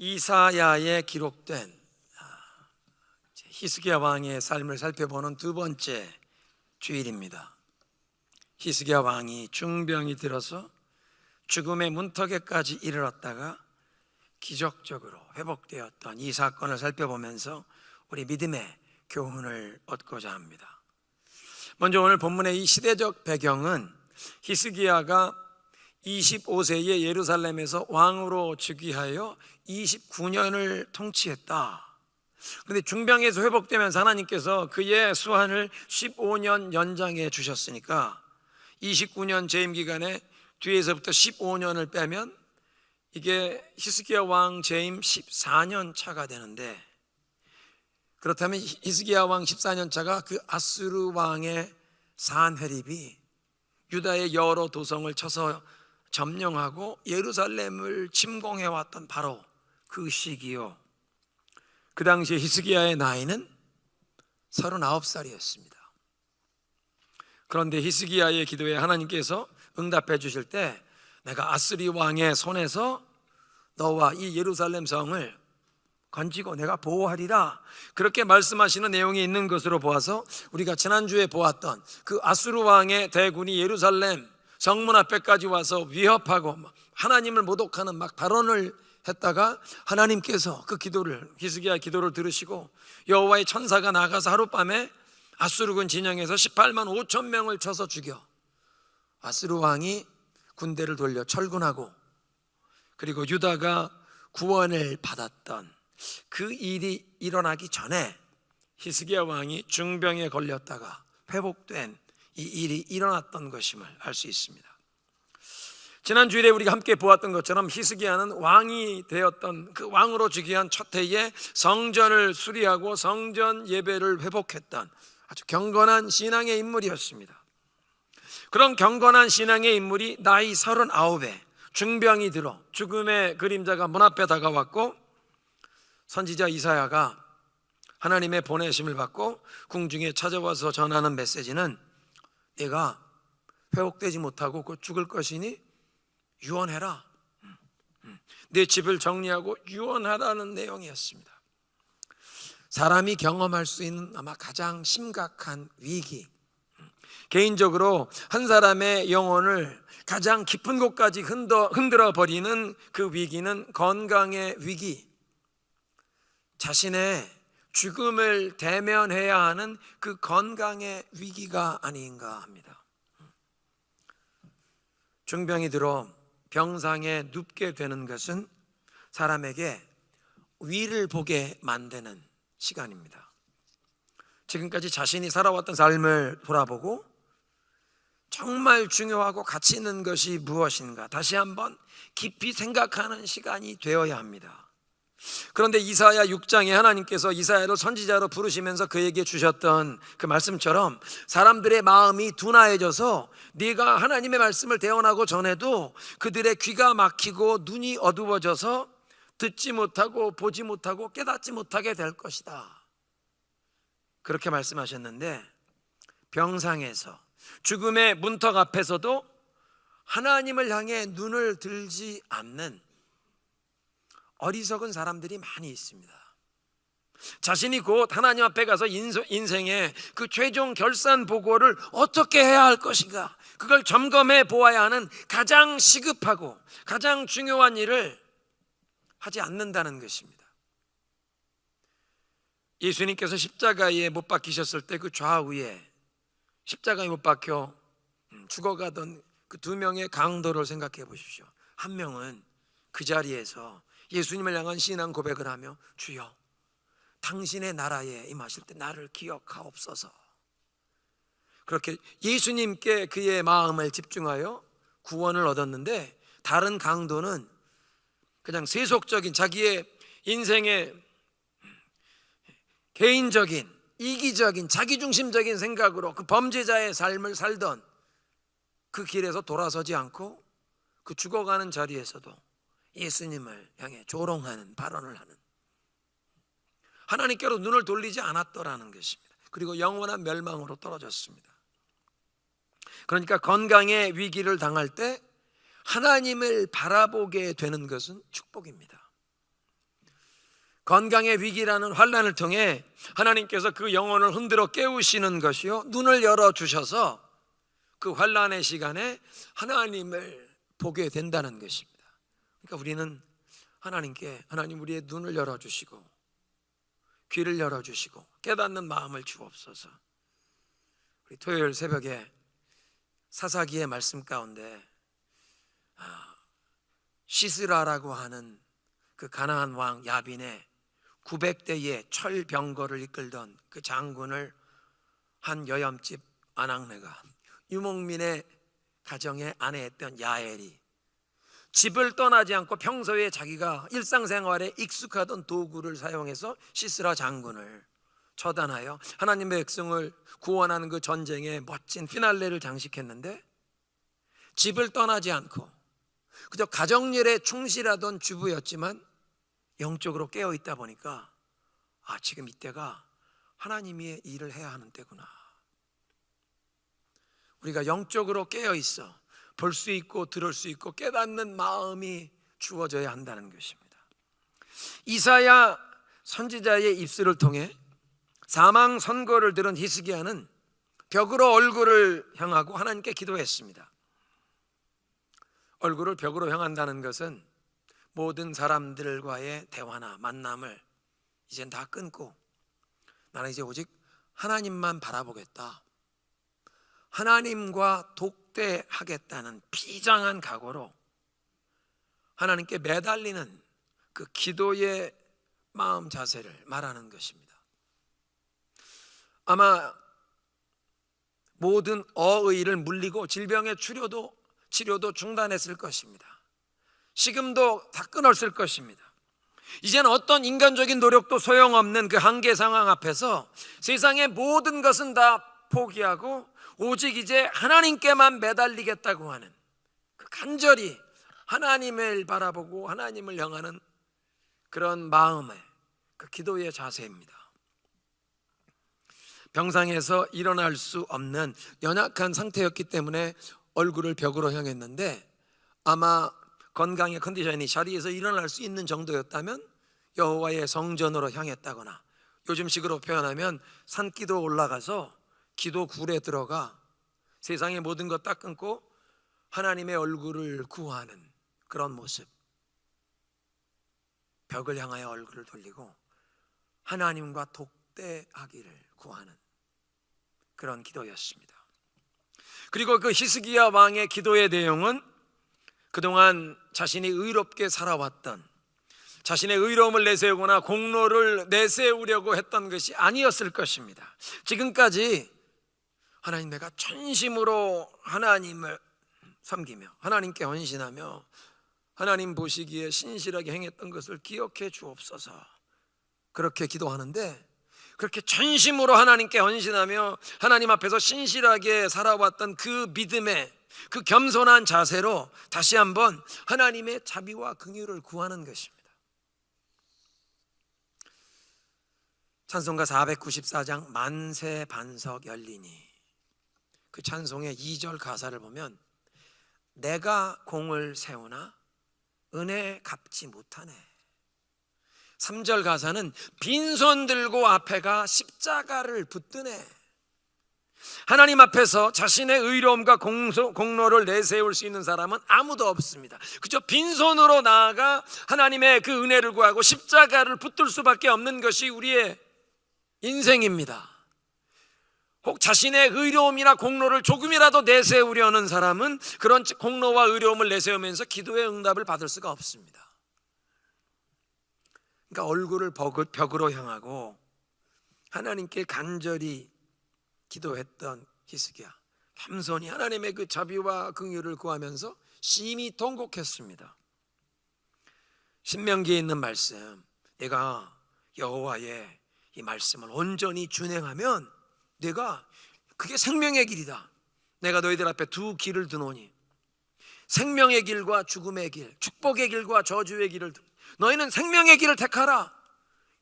이사야에 기록된 히스기야 왕의 삶을 살펴보는 두 번째 주일입니다. 히스기야 왕이 중병이 들어서 죽음의 문턱에까지 이르렀다가 기적적으로 회복되었던 이 사건을 살펴보면서 우리 믿음의 교훈을 얻고자 합니다. 먼저 오늘 본문의 이 시대적 배경은 히스기야가 25세에 예루살렘에서 왕으로 즉위하여 29년을 통치했다. 그런데 중병에서 회복되면서 하나님께서 그의 수한을 15년 연장해 주셨으니까 29년 재임 기간에 뒤에서부터 15년을 빼면 이게 히스기야 왕 재임 14년 차가 되는데, 그렇다면 히스기야 왕 14년 차가 그 아수르 왕의 산헤립이 유다의 여러 도성을 쳐서 점령하고 예루살렘을 침공해왔던 바로 그 시기요. 그 당시에 히스기야의 나이는 39살이었습니다. 그런데 히스기야의 기도에 하나님께서 응답해 주실 때, 내가 아스리 왕의 손에서 너와 이 예루살렘 성을 건지고 내가 보호하리라, 그렇게 말씀하시는 내용이 있는 것으로 보아서 우리가 지난주에 보았던 그 아수르 왕의 대군이 예루살렘 성문 앞에까지 와서 위협하고 하나님을 모독하는 발언을 했다가 하나님께서 그 기도를, 히스기야의 기도를 들으시고 여호와의 천사가 나가서 하룻밤에 아수르군 진영에서 18만 5천 명을 쳐서 죽여 아수르 왕이 군대를 돌려 철군하고, 그리고 유다가 구원을 받았던 그 일이 일어나기 전에 히스기야 왕이 중병에 걸렸다가 회복된 이 일이 일어났던 것임을 알 수 있습니다. 지난 주일에 우리가 함께 보았던 것처럼 히스기야는 왕이 되었던 그 왕으로 즉위한 첫 해에 성전을 수리하고 성전 예배를 회복했던 아주 경건한 신앙의 인물이었습니다. 그런 경건한 신앙의 인물이 나이 39에 중병이 들어 죽음의 그림자가 문 앞에 다가왔고, 선지자 이사야가 하나님의 보내심을 받고 궁중에 찾아와서 전하는 메시지는 내가 회복되지 못하고 곧 죽을 것이니 유언해라, 내 집을 정리하고 유언하라는 내용이었습니다. 사람이 경험할 수 있는 아마 가장 심각한 위기, 개인적으로 한 사람의 영혼을 가장 깊은 곳까지 흔들어 버리는 그 위기는 건강의 위기, 자신의 죽음을 대면해야 하는 그 건강의 위기가 아닌가 합니다. 중병이 들어 병상에 눕게 되는 것은 사람에게 위를 보게 만드는 시간입니다. 지금까지 자신이 살아왔던 삶을 돌아보고 정말 중요하고 가치 있는 것이 무엇인가 다시 한번 깊이 생각하는 시간이 되어야 합니다. 그런데 이사야 6장에 하나님께서 이사야를 선지자로 부르시면서 그에게 주셨던 그 말씀처럼 사람들의 마음이 둔하여져서 네가 하나님의 말씀을 대언하고 전해도 그들의 귀가 막히고 눈이 어두워져서 듣지 못하고 보지 못하고 깨닫지 못하게 될 것이다, 그렇게 말씀하셨는데, 병상에서 죽음의 문턱 앞에서도 하나님을 향해 눈을 들지 않는 어리석은 사람들이 많이 있습니다. 자신이 곧 하나님 앞에 가서 인생의 그 최종 결산 보고를 어떻게 해야 할 것인가, 그걸 점검해 보아야 하는 가장 시급하고 가장 중요한 일을 하지 않는다는 것입니다. 예수님께서 십자가에 못 박히셨을 때 그 좌우에 십자가에 못 박혀 죽어가던 그 두 명의 강도를 생각해 보십시오. 한 명은 그 자리에서 예수님을 향한 신앙 고백을 하며 주여 당신의 나라에 임하실 때 나를 기억하옵소서, 그렇게 예수님께 그의 마음을 집중하여 구원을 얻었는데, 다른 강도는 그냥 세속적인 자기의 인생의 개인적인 이기적인 자기중심적인 생각으로 그 범죄자의 삶을 살던 그 길에서 돌아서지 않고 그 죽어가는 자리에서도 예수님을 향해 조롱하는 발언을 하는, 하나님께로 눈을 돌리지 않았더라는 것입니다. 그리고 영원한 멸망으로 떨어졌습니다. 그러니까 건강의 위기를 당할 때 하나님을 바라보게 되는 것은 축복입니다. 건강의 위기라는 환난을 통해 하나님께서 그 영혼을 흔들어 깨우시는 것이요, 눈을 열어주셔서 그 환난의 시간에 하나님을 보게 된다는 것입니다. 그러니까 우리는 하나님께, 하나님 우리의 눈을 열어주시고 귀를 열어주시고 깨닫는 마음을 주옵소서. 우리 토요일 새벽에 사사기의 말씀 가운데 시스라라고 하는 그 가나안 왕 야빈의 900대의 철병거를 이끌던 그 장군을 한 여염집 아낙네가, 유목민의 가정의 아내였던 야엘이 집을 떠나지 않고 평소에 자기가 일상생활에 익숙하던 도구를 사용해서 시스라 장군을 처단하여 하나님의 백성을 구원하는 그 전쟁에 멋진 피날레를 장식했는데, 집을 떠나지 않고 그저 가정일에 충실하던 주부였지만 영적으로 깨어있다 보니까 지금 이때가 하나님의 일을 해야 하는 때구나. 우리가 영적으로 깨어있어 볼 수 있고 들을 수 있고 깨닫는 마음이 주어져야 한다는 것입니다. 이사야 선지자의 입술을 통해 사망 선고를 들은 히스기야는 벽으로 얼굴을 향하고 하나님께 기도했습니다. 얼굴을 벽으로 향한다는 것은 모든 사람들과의 대화나 만남을 이젠 다 끊고 나는 이제 오직 하나님만 바라보겠다, 하나님과 독대하겠다는 비장한 각오로 하나님께 매달리는 그 기도의 마음 자세를 말하는 것입니다. 아마 모든 어의를 물리고 질병의 치료도 중단했을 것입니다. 식음도 다 끊었을 것입니다. 이제는 어떤 인간적인 노력도 소용없는 그 한계 상황 앞에서 세상의 모든 것은 다 포기하고 오직 이제 하나님께만 매달리겠다고 하는 그 간절히 하나님을 바라보고 하나님을 향하는 그런 마음의 그 기도의 자세입니다. 병상에서 일어날 수 없는 연약한 상태였기 때문에 얼굴을 벽으로 향했는데, 아마 건강의 컨디션이 자리에서 일어날 수 있는 정도였다면 여호와의 성전으로 향했다거나, 요즘식으로 표현하면 산기도 올라가서 기도굴에 들어가 세상의 모든 것 다 끊고 하나님의 얼굴을 구하는 그런 모습, 벽을 향하여 얼굴을 돌리고 하나님과 독대하기를 구하는 그런 기도였습니다. 그리고 그 히스기야 왕의 기도의 내용은 그동안 자신이 의롭게 살아왔던, 자신의 의로움을 내세우거나 공로를 내세우려고 했던 것이 아니었을 것입니다. 지금까지 하나님, 내가 전심으로 하나님을 섬기며 하나님께 헌신하며 하나님 보시기에 신실하게 행했던 것을 기억해 주옵소서, 그렇게 기도하는데, 그렇게 전심으로 하나님께 헌신하며 하나님 앞에서 신실하게 살아왔던 그 믿음의 그 겸손한 자세로 다시 한번 하나님의 자비와 긍휼을 구하는 것입니다. 찬송가 494장 만세 반석 열리니, 그 찬송의 2절 가사를 보면 내가 공을 세우나 은혜 갚지 못하네. 3절 가사는 빈손 들고 앞에가 십자가를 붙드네. 하나님 앞에서 자신의 의로움과 공로를 내세울 수 있는 사람은 아무도 없습니다. 그저 빈손으로 나아가 하나님의 그 은혜를 구하고 십자가를 붙들 수밖에 없는 것이 우리의 인생입니다. 혹 자신의 의로움이나 공로를 조금이라도 내세우려는 사람은 그런 공로와 의로움을 내세우면서 기도의 응답을 받을 수가 없습니다. 그러니까 얼굴을 벽으로 향하고 하나님께 간절히 기도했던 히스기야, 겸손히 하나님의 그 자비와 긍휼을 구하면서 심히 통곡했습니다. 신명기에 있는 말씀, 내가 여호와의 이 말씀을 온전히 준행하면 내가 그게 생명의 길이다. 내가 너희들 앞에 두 길을 두노니 생명의 길과 죽음의 길, 축복의 길과 저주의 길을 두노니 너희는 생명의 길을 택하라.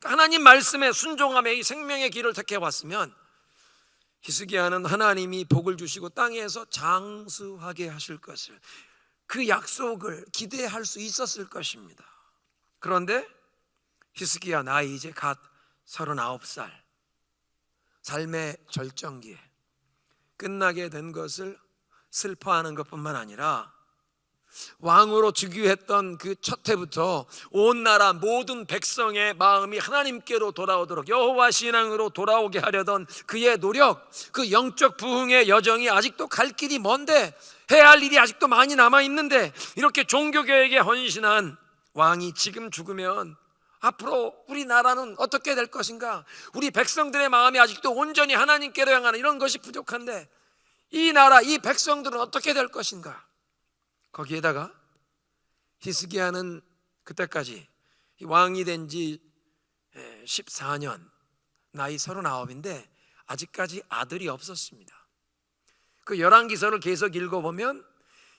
하나님 말씀에 순종하며 이 생명의 길을 택해 왔으면 히스기야는 하나님이 복을 주시고 땅에서 장수하게 하실 것을, 그 약속을 기대할 수 있었을 것입니다. 그런데 히스기야 나이 이제 갓 39살, 삶의 절정기에 끝나게 된 것을 슬퍼하는 것뿐만 아니라 왕으로 즉위했던 그 첫 해부터 온 나라 모든 백성의 마음이 하나님께로 돌아오도록 여호와 신앙으로 돌아오게 하려던 그의 노력, 그 영적 부흥의 여정이 아직도 갈 길이 먼데, 해야 할 일이 아직도 많이 남아있는데, 이렇게 종교개혁에 헌신한 왕이 지금 죽으면 앞으로 우리나라는 어떻게 될 것인가? 우리 백성들의 마음이 아직도 온전히 하나님께로 향하는 이런 것이 부족한데, 이 나라, 이 백성들은 어떻게 될 것인가? 거기에다가 히스기야는 그때까지 왕이 된 지 14년, 나이 39인데 아직까지 아들이 없었습니다. 그 열왕기서를 계속 읽어보면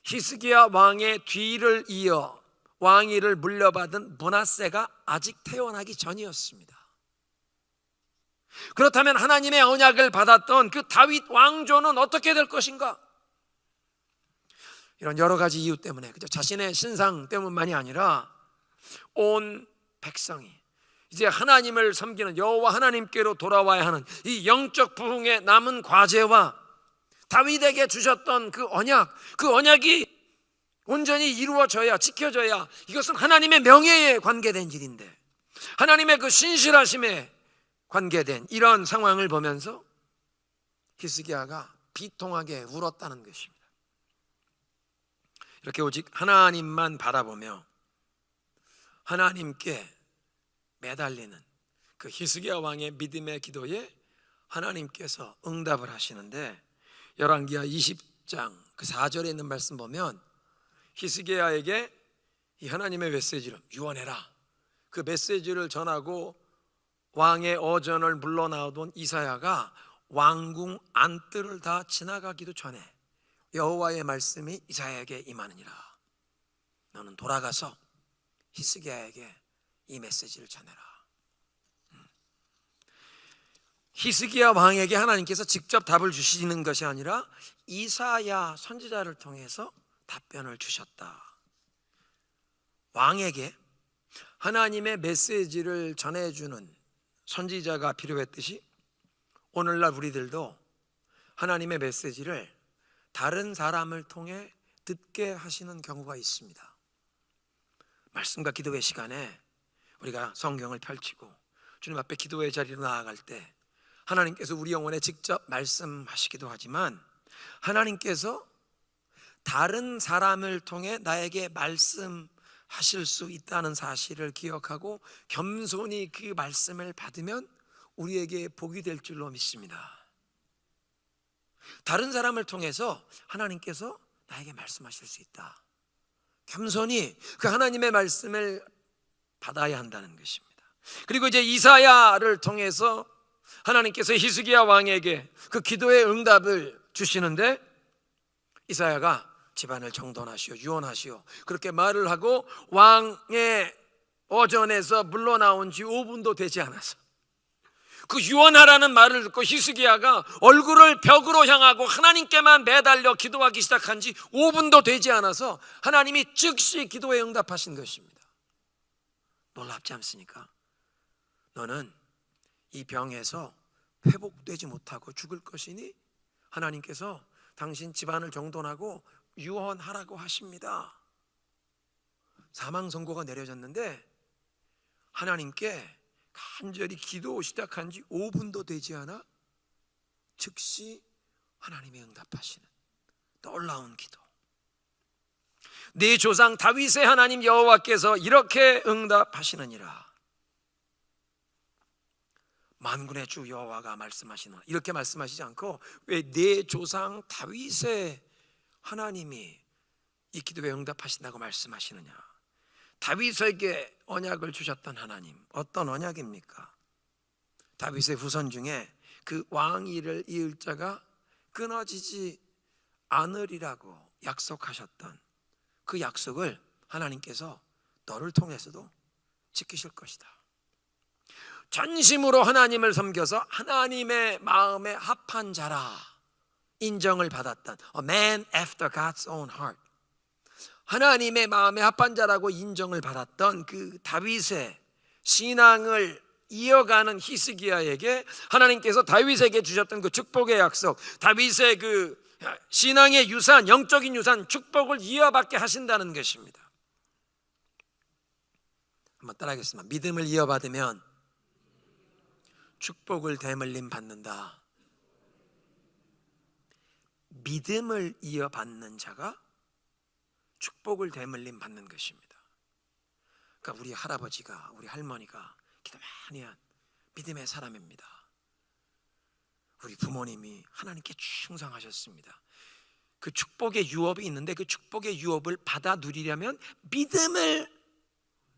히스기야 왕의 뒤를 이어 왕위를 물려받은 므낫세가 아직 태어나기 전이었습니다. 그렇다면 하나님의 언약을 받았던 그 다윗 왕조는 어떻게 될 것인가? 이런 여러 가지 이유 때문에, 그죠? 자신의 신상 때문만이 아니라 온 백성이 이제 하나님을 섬기는 여호와 하나님께로 돌아와야 하는 이 영적 부흥의 남은 과제와 다윗에게 주셨던 그 언약이 온전히 이루어져야, 지켜져야, 이것은 하나님의 명예에 관계된 일인데, 하나님의 그 신실하심에 관계된 이런 상황을 보면서 히스기야가 비통하게 울었다는 것입니다. 이렇게 오직 하나님만 바라보며 하나님께 매달리는 그 히스기야 왕의 믿음의 기도에 하나님께서 응답을 하시는데, 열왕기하 20장 그 4절에 있는 말씀 보면 히스기야에게 이 하나님의 메시지를 유언해라, 그 메시지를 전하고 왕의 어전을 물러나오던 이사야가 왕궁 안뜰을 다 지나가기도 전에 여호와의 말씀이 이사야에게 임하느니라. 너는 돌아가서 히스기야에게 이 메시지를 전해라. 히스기야 왕에게 하나님께서 직접 답을 주시는 것이 아니라 이사야 선지자를 통해서 답변을 주셨다. 왕에게 하나님의 메시지를 전해주는 선지자가 필요했듯이 오늘날 우리들도 하나님의 메시지를 다른 사람을 통해 듣게 하시는 경우가 있습니다. 말씀과 기도의 시간에 우리가 성경을 펼치고 주님 앞에 기도의 자리로 나아갈 때 하나님께서 우리 영혼에 직접 말씀하시기도 하지만, 하나님께서 다른 사람을 통해 나에게 말씀하실 수 있다는 사실을 기억하고 겸손히 그 말씀을 받으면 우리에게 복이 될 줄로 믿습니다. 다른 사람을 통해서 하나님께서 나에게 말씀하실 수 있다. 겸손히 그 하나님의 말씀을 받아야 한다는 것입니다. 그리고 이제 이사야를 통해서 하나님께서 히스기야 왕에게 그 기도의 응답을 주시는데, 이사야가 집안을 정돈하시오, 유언하시오, 그렇게 말을 하고 왕의 어전에서 물러나온 지 5분도 되지 않아서 그 유언하라는 말을 듣고 히스기야가 얼굴을 벽으로 향하고 하나님께만 매달려 기도하기 시작한 지 5분도 되지 않아서 하나님이 즉시 기도에 응답하신 것입니다. 놀랍지 않습니까? 너는 이 병에서 회복되지 못하고 죽을 것이니 하나님께서 당신 집안을 정돈하고 유언하라고 하십니다. 사망 선고가 내려졌는데 하나님께 간절히 기도 시작한 지 5분도 되지 않아 즉시 하나님이 응답하시는 놀라운 기도. 네 조상 다윗의 하나님 여호와께서 이렇게 응답하시느니라. 만군의 주 여호와가 말씀하시노라, 이렇게 말씀하시지 않고 왜 네 조상 다윗의 하나님이 이 기도에 응답하신다고 말씀하시느냐? 다윗에게 언약을 주셨던 하나님, 어떤 언약입니까? 다윗의 후손 중에 그 왕위를 이을 자가 끊어지지 않으리라고 약속하셨던 그 약속을 하나님께서 너를 통해서도 지키실 것이다. 전심으로 하나님을 섬겨서 하나님의 마음에 합한 자라 인정을 받았던 A man after God's own heart, 하나님의 마음에 합한 자라고 인정을 받았던 그 다윗의 신앙을 이어가는 히스기야에게 하나님께서 다윗에게 주셨던 그 축복의 약속, 다윗의 그 신앙의 유산, 영적인 유산, 축복을 이어받게 하신다는 것입니다. 한번 따라하겠습니다. 믿음을 이어받으면 축복을 대물림 받는다. 믿음을 이어받는 자가 축복을 대물림 받는 것입니다. 그러니까 우리 할아버지가, 우리 할머니가 기도 많이 한 믿음의 사람입니다. 우리 부모님이 하나님께 충성하셨습니다. 그 축복의 유업이 있는데 그 축복의 유업을 받아 누리려면 믿음을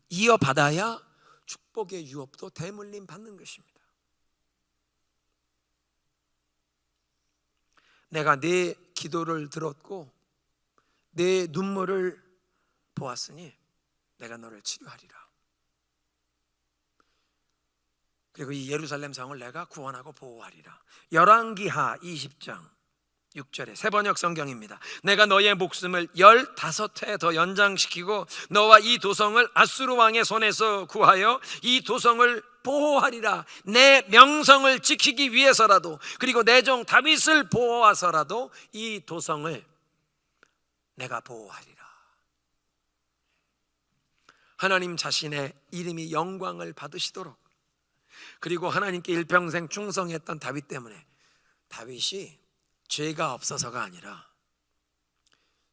이어받아야 축복의 유업도 대물림 받는 것입니다. 내가 내 기도를 들었고 내 눈물을 보았으니 내가 너를 치료하리라. 그리고 이 예루살렘 성을 내가 구원하고 보호하리라. 열왕기하 20장 6절에 새번역 성경입니다. 내가 너의 목숨을 15회 더 연장시키고 너와 이 도성을 아수르 왕의 손에서 구하여 이 도성을 보호하리라. 내 명성을 지키기 위해서라도, 그리고 내 종 다윗을 보호하서라도 이 도성을 내가 보호하리라. 하나님 자신의 이름이 영광을 받으시도록, 그리고 하나님께 일평생 충성했던 다윗 때문에, 다윗이 죄가 없어서가 아니라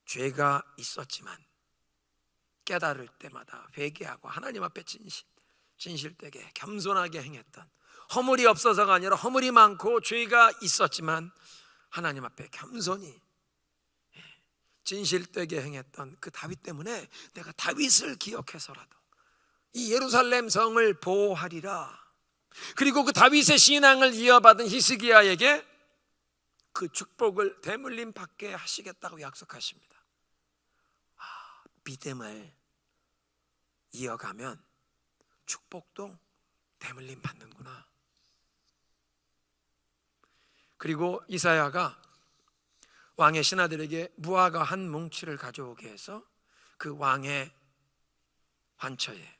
죄가 있었지만 깨달을 때마다 회개하고 하나님 앞에 진실되게 겸손하게 행했던, 허물이 없어서가 아니라 허물이 많고 죄가 있었지만 하나님 앞에 겸손히 진실되게 행했던 그 다윗 때문에 내가 다윗을 기억해서라도 이 예루살렘 성을 보호하리라. 그리고 그 다윗의 신앙을 이어받은 히스기야에게 그 축복을 대물림 받게 하시겠다고 약속하십니다. 믿음을 이어가면 축복도 대물림 받는구나. 그리고 이사야가 왕의 신하들에게 무화과 한 뭉치를 가져오게 해서 그 왕의 환처에,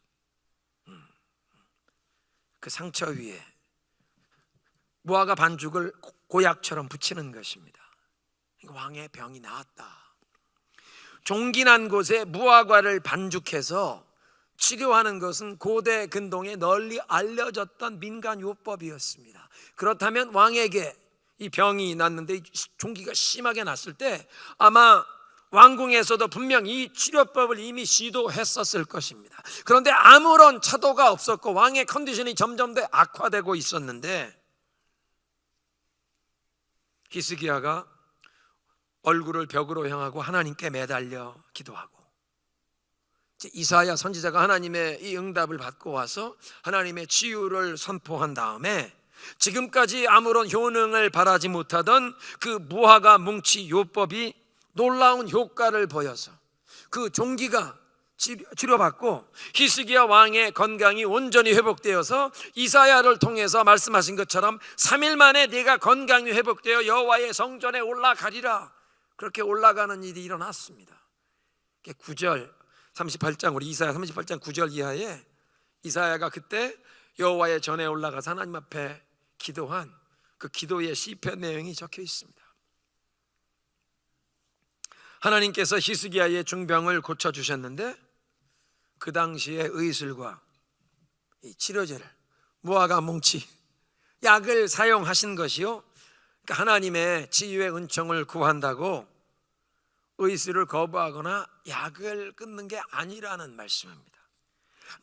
그 상처 위에 무화과 반죽을 고약처럼 붙이는 것입니다. 왕의 병이 나았다. 종기난 곳에 무화과를 반죽해서 치료하는 것은 고대 근동에 널리 알려졌던 민간요법이었습니다. 그렇다면 왕에게 이 병이 났는데 종기가 심하게 났을 때 아마 왕궁에서도 분명 이 치료법을 이미 시도했었을 것입니다. 그런데 아무런 차도가 없었고 왕의 컨디션이 점점 더 악화되고 있었는데 히스기야가 얼굴을 벽으로 향하고 하나님께 매달려 기도하고, 이사야 선지자가 하나님의 이 응답을 받고 와서 하나님의 치유를 선포한 다음에 지금까지 아무런 효능을 바라지 못하던 그 무화과 뭉치 요법이 놀라운 효과를 보여서 그 종기가 치료받고 히스기야 왕의 건강이 온전히 회복되어서 이사야를 통해서 말씀하신 것처럼 3일 만에 네가 건강이 회복되어 여호와의 성전에 올라가리라. 그렇게 올라가는 일이 일어났습니다. 9절 38장, 우리 이사야 38장 9절 이하에 이사야가 그때 여호와의 전에 올라가서 하나님 앞에 기도한 그 기도의 시편 내용이 적혀 있습니다. 하나님께서 히스기야의 중병을 고쳐주셨는데 그 당시에 의술과 이 치료제를, 무화과 뭉치, 약을 사용하신 것이요, 그러니까 하나님의 치유의 은총을 구한다고 의술을 거부하거나 약을 끊는 게 아니라는 말씀입니다.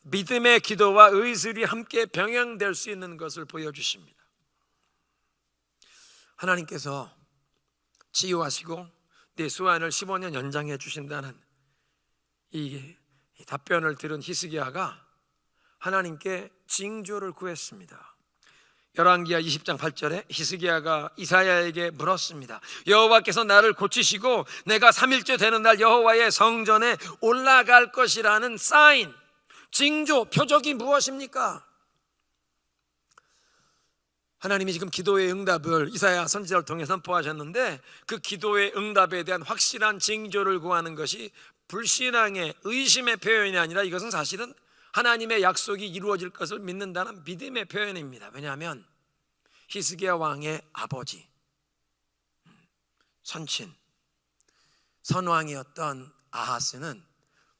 믿음의 기도와 의술이 함께 병행될 수 있는 것을 보여주십니다. 하나님께서 치유하시고 내 수완을 15년 연장해 주신다는 이 답변을 들은 히스기야가 하나님께 징조를 구했습니다. 열왕기하 20장 8절에 히스기야가 이사야에게 물었습니다. 여호와께서 나를 고치시고 내가 3일째 되는 날 여호와의 성전에 올라갈 것이라는 사인, 징조, 표적이 무엇입니까? 하나님이 지금 기도의 응답을 이사야 선지자를 통해 선포하셨는데 그 기도의 응답에 대한 확실한 징조를 구하는 것이 불신앙의 의심의 표현이 아니라 이것은 사실은 하나님의 약속이 이루어질 것을 믿는다는 믿음의 표현입니다. 왜냐하면 히스기야 왕의 아버지, 선친, 선왕이었던 아하스는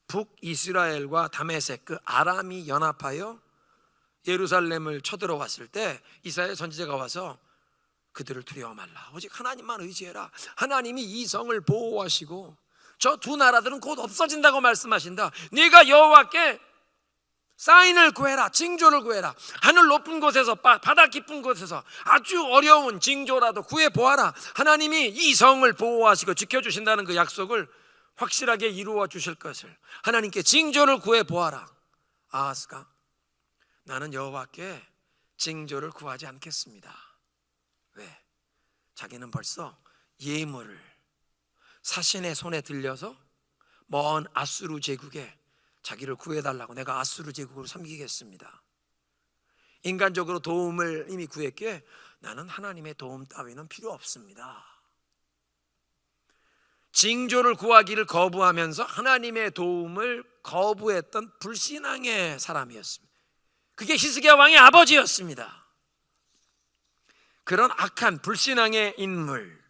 북이스라엘과 다메섹 그 아람이 연합하여 예루살렘을 쳐들어왔을 때 이사야 선지자가 와서 그들을 두려워 말라, 오직 하나님만 의지해라. 하나님이 이 성을 보호하시고 저 두 나라들은 곧 없어진다고 말씀하신다. 네가 여호와께 사인을 구해라, 징조를 구해라. 하늘 높은 곳에서 바다 깊은 곳에서 아주 어려운 징조라도 구해보아라. 하나님이 이 성을 보호하시고 지켜주신다는 그 약속을 확실하게 이루어 주실 것을 하나님께 징조를 구해보아라. 아하스가 나는 여호와께 징조를 구하지 않겠습니다. 왜? 자기는 벌써 예물을 사신의 손에 들려서 먼 아수르 제국에 자기를 구해달라고, 내가 아수르 제국으로 섬기겠습니다. 인간적으로 도움을 이미 구했기에 나는 하나님의 도움 따위는 필요 없습니다. 징조를 구하기를 거부하면서 하나님의 도움을 거부했던 불신앙의 사람이었습니다. 그게 히스기야 왕의 아버지였습니다. 그런 악한 불신앙의 인물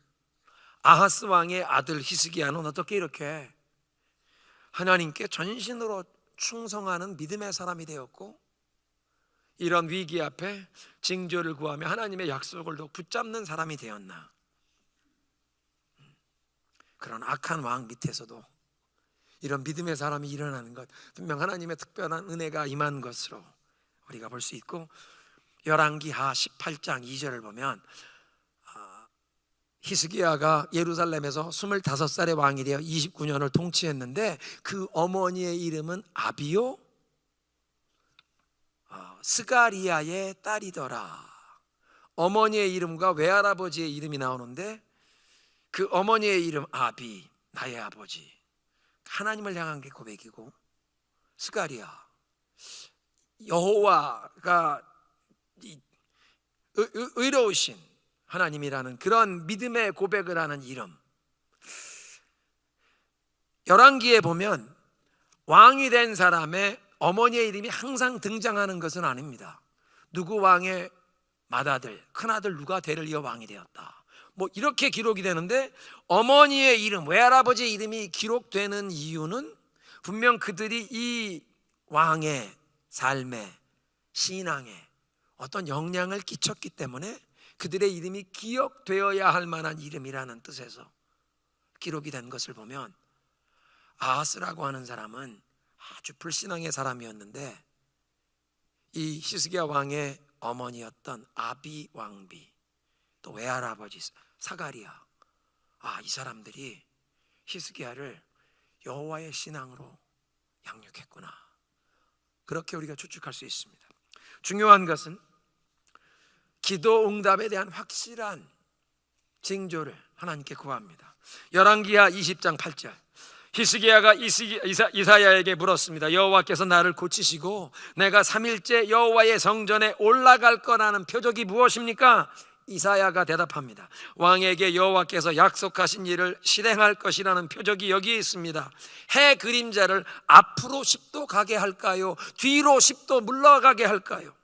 아하스 왕의 아들 히스기야는 어떻게 이렇게 하나님께 전신으로 충성하는 믿음의 사람이 되었고, 이런 위기 앞에 징조를 구하며 하나님의 약속을 더 붙잡는 사람이 되었나? 그런 악한 왕 밑에서도 이런 믿음의 사람이 일어나는 것, 분명 하나님의 특별한 은혜가 임한 것으로 우리가 볼 수 있고, 열왕기하 18장 2절을 보면 히스기야가 예루살렘에서 25살의 왕이 되어 29년을 통치했는데 그 어머니의 이름은 아비요 스가리야의 딸이더라. 어머니의 이름과 외할아버지의 이름이 나오는데 그 어머니의 이름 아비, 나의 아버지, 하나님을 향한 게 고백이고, 스가리야, 여호와가 의로우신 하나님이라는 그런 믿음의 고백을 하는 이름. 열왕기에 보면 왕이 된 사람의 어머니의 이름이 항상 등장하는 것은 아닙니다. 누구 왕의 맏아들, 큰아들 누가 대를 이어 왕이 되었다, 뭐 이렇게 기록이 되는데, 어머니의 이름, 외할아버지의 이름이 기록되는 이유는 분명 그들이 이 왕의 삶에, 신앙에 어떤 영향을 끼쳤기 때문에 그들의 이름이 기억되어야 할 만한 이름이라는 뜻에서 기록이 된 것을 보면, 아하스라고 하는 사람은 아주 불신앙의 사람이었는데 이 히스기야 왕의 어머니였던 아비 왕비, 또 외할아버지 사가리야, 이 사람들이 히스기야를 여호와의 신앙으로 양육했구나, 그렇게 우리가 추측할 수 있습니다. 중요한 것은 기도 응답에 대한 확실한 징조를 하나님께 구합니다. 열왕기하 20장 8절, 히스기야가 이사야에게 물었습니다. 여호와께서 나를 고치시고 내가 3일째 여호와의 성전에 올라갈 거라는 표적이 무엇입니까? 이사야가 대답합니다. 왕에게 여호와께서 약속하신 일을 실행할 것이라는 표적이 여기에 있습니다. 해 그림자를 앞으로 10도 가게 할까요? 뒤로 10도 물러가게 할까요?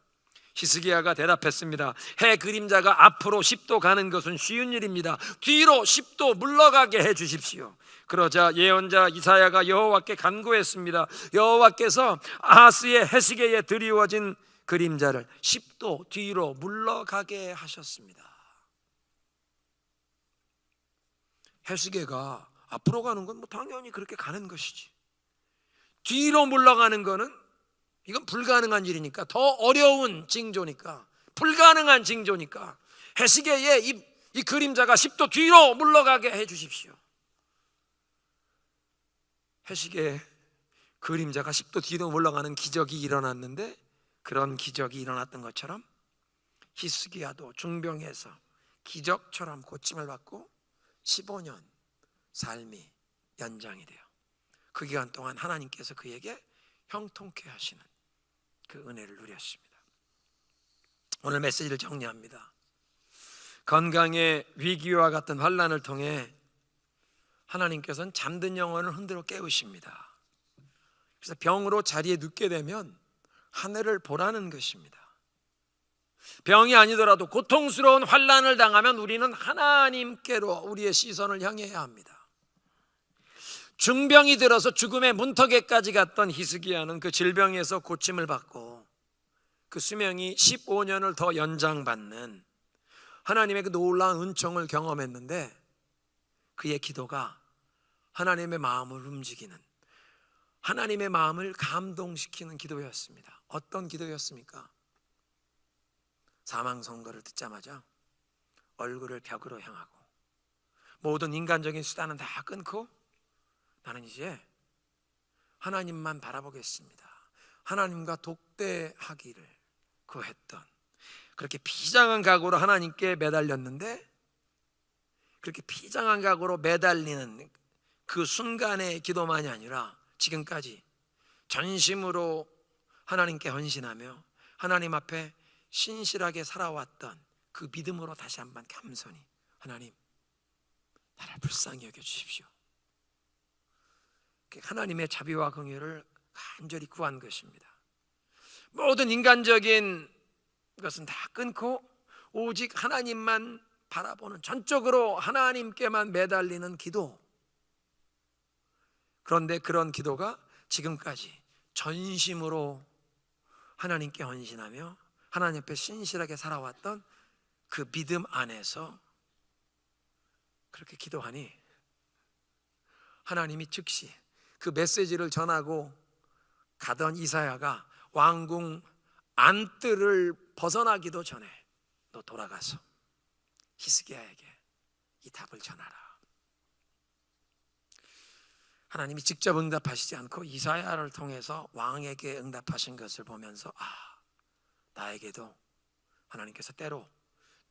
히스기야가 대답했습니다. 해 그림자가 앞으로 10도 가는 것은 쉬운 일입니다. 뒤로 10도 물러가게 해 주십시오. 그러자 예언자 이사야가 여호와께 간구했습니다. 여호와께서 아하스의 해시계에 드리워진 그림자를 10도 뒤로 물러가게 하셨습니다. 해시계가 앞으로 가는 건 뭐 당연히 그렇게 가는 것이지, 뒤로 물러가는 거는 이건 불가능한 일이니까, 더 어려운 징조니까, 불가능한 징조니까 해시계에 이 그림자가 10도 뒤로 물러가게 해 주십시오. 해시계에 그림자가 10도 뒤로 물러가는 기적이 일어났는데, 그런 기적이 일어났던 것처럼 히스기야도 중병에서 기적처럼 고침을 받고 15년 삶이 연장이 돼요. 그 기간 동안 하나님께서 그에게 형통케 하시는 그 은혜를 누렸습니다. 오늘 메시지를 정리합니다. 건강의 위기와 같은 환난을 통해 하나님께서는 잠든 영혼을 흔들어 깨우십니다. 그래서 병으로 자리에 눕게 되면 하늘을 보라는 것입니다. 병이 아니더라도 고통스러운 환난을 당하면 우리는 하나님께로 우리의 시선을 향해야 합니다. 중병이 들어서 죽음의 문턱에까지 갔던 히스기야는 그 질병에서 고침을 받고 그 수명이 15년을 더 연장받는 하나님의 그 놀라운 은총을 경험했는데, 그의 기도가 하나님의 마음을 움직이는, 하나님의 마음을 감동시키는 기도였습니다. 어떤 기도였습니까? 사망 선고를 듣자마자 얼굴을 벽으로 향하고 모든 인간적인 수단은 다 끊고 나는 이제 하나님만 바라보겠습니다. 하나님과 독대하기를 구했던, 그렇게 비장한 각오로 하나님께 매달렸는데, 그렇게 비장한 각오로 매달리는 그 순간의 기도만이 아니라 지금까지 전심으로 하나님께 헌신하며 하나님 앞에 신실하게 살아왔던 그 믿음으로 다시 한번 겸손히, 하나님 나를 불쌍히 여겨주십시오. 하나님의 자비와 긍휼을 간절히 구한 것입니다. 모든 인간적인 것은 다 끊고 오직 하나님만 바라보는, 전적으로 하나님께만 매달리는 기도. 그런데 그런 기도가 지금까지 전심으로 하나님께 헌신하며 하나님 앞에 신실하게 살아왔던 그 믿음 안에서 그렇게 기도하니 하나님이 즉시 그 메시지를 전하고 가던 이사야가 왕궁 안뜰을 벗어나기도 전에 너 돌아가서 히스기야에게 이 답을 전하라. 하나님이 직접 응답하시지 않고 이사야를 통해서 왕에게 응답하신 것을 보면서 나에게도 하나님께서 때로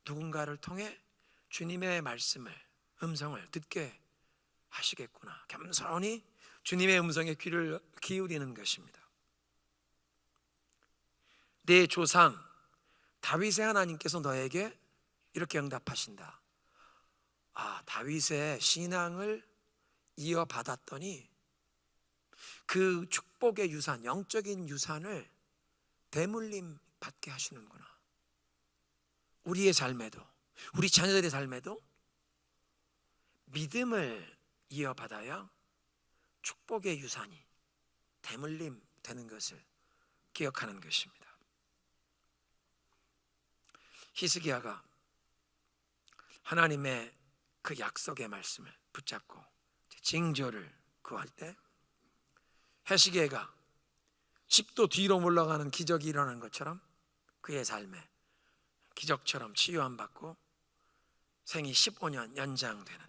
누군가를 통해 주님의 말씀을, 음성을 듣게 하시겠구나. 겸손히 주님의 음성에 귀를 기울이는 것입니다. 내 조상 다윗의 하나님께서 너에게 이렇게 응답하신다. 다윗의 신앙을 이어받았더니 그 축복의 유산, 영적인 유산을 대물림 받게 하시는구나. 우리의 삶에도, 우리 자녀들의 삶에도 믿음을 이어받아야 축복의 유산이 대물림 되는 것을 기억하는 것입니다. 히스기야가 하나님의 그 약속의 말씀을 붙잡고 징조를 구할 때 히스기야가 10도 뒤로 물러가는 기적이 일어난 것처럼 그의 삶에 기적처럼 치유함 받고 생이 15년 연장되는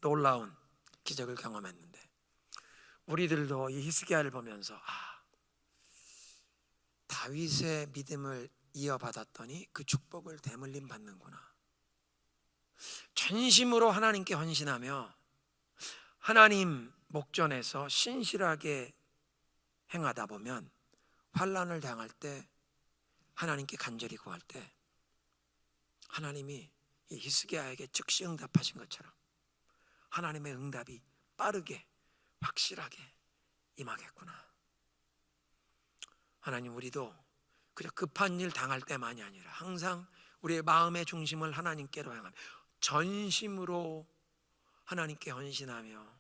놀라운 기적을 경험했는데, 우리들도 이 히스기야를 보면서 다윗의 믿음을 이어받았더니 그 축복을 대물림 받는구나. 전심으로 하나님께 헌신하며 하나님 목전에서 신실하게 행하다 보면 환난을 당할 때, 하나님께 간절히 구할 때 하나님이 이 히스기야에게 즉시 응답하신 것처럼 하나님의 응답이 빠르게 확실하게 임하겠구나. 하나님, 우리도 그저 급한 일 당할 때만이 아니라 항상 우리의 마음의 중심을 하나님께로 향하며 전심으로 하나님께 헌신하며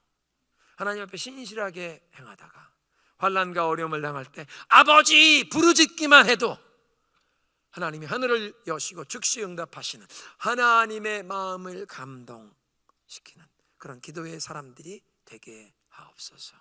하나님 앞에 신실하게 행하다가 환난과 어려움을 당할 때 아버지 부르짖기만 해도 하나님이 하늘을 여시고 즉시 응답하시는, 하나님의 마음을 감동시키는 그런 기도의 사람들이 되게 하옵소서.